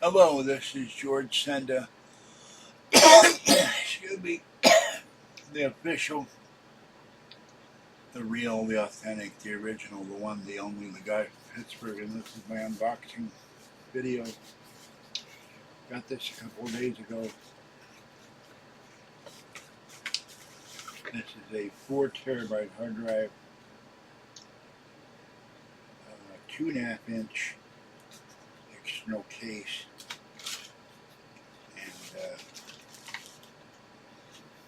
Hello, this is George Senda. Excuse me. The official, the real, the authentic, the original, the one, the only, the guy from Pittsburgh, and this is my unboxing video. Got this a couple of days ago. This is a 4 terabyte hard drive, 2.5 inch external case, and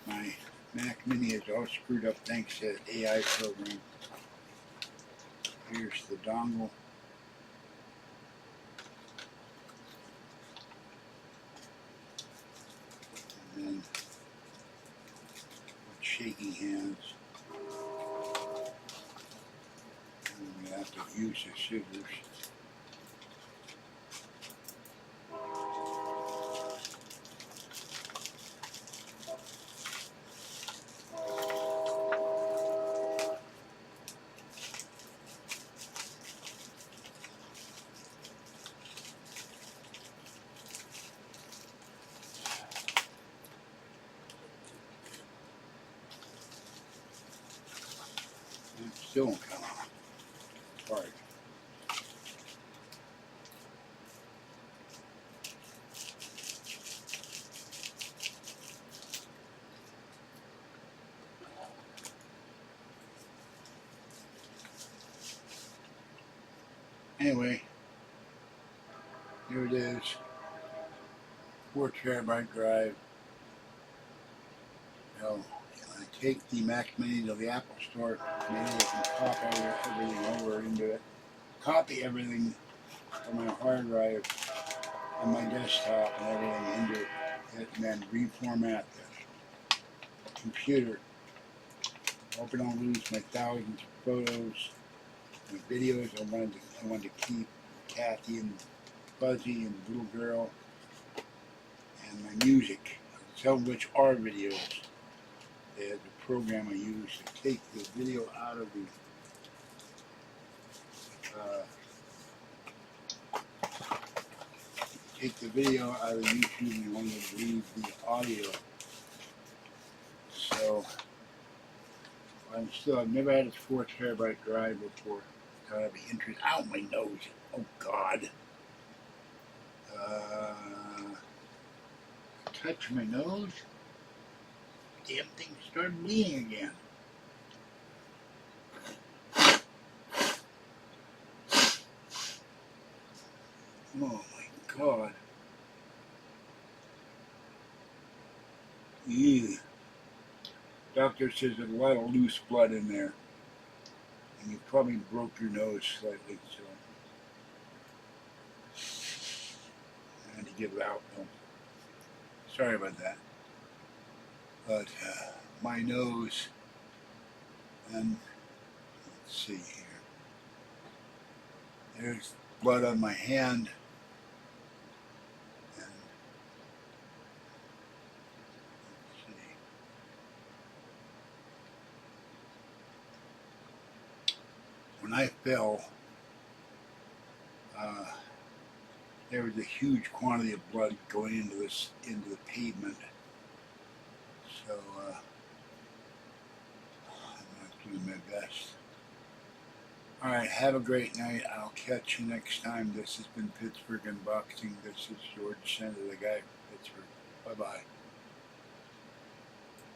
my Mac Mini is all screwed up thanks to the AI program. Here's the dongle. And then with shaky hands, and we have to use the scissors. Still don't come on. Sorry. Anyway, here it is. 4 terabyte drive. Now, I take the Mac Mini to the Apple Store. Maybe I can copy everything over into it. Copy everything from my hard drive and my desktop and everything into it, and then reformat the computer. Hope I don't lose my thousands of photos, my videos I wanted to keep, Kathy and Fuzzy and the little girl, and my music, some of which are videos. There's a program I use to take the video out of the YouTube and want to leave the audio. So I've never had a 4 terabyte drive before. So I'd be interested. Ow, my nose! Oh God! Touch my nose. Damn thing started bleeding again. Oh my God. Ew. Doctor says there's a lot of loose blood in there. And you probably broke your nose slightly, so I had to get it out. No. Sorry about that. But my nose, and let's see here. There's blood on my hand. And let's see. When I fell, there was a huge quantity of blood going into the pavement. So I'm not doing my best. Alright, have a great night. I'll catch you next time. This has been Pittsburgh Unboxing. This is George Senda, the guy from Pittsburgh. Bye-bye.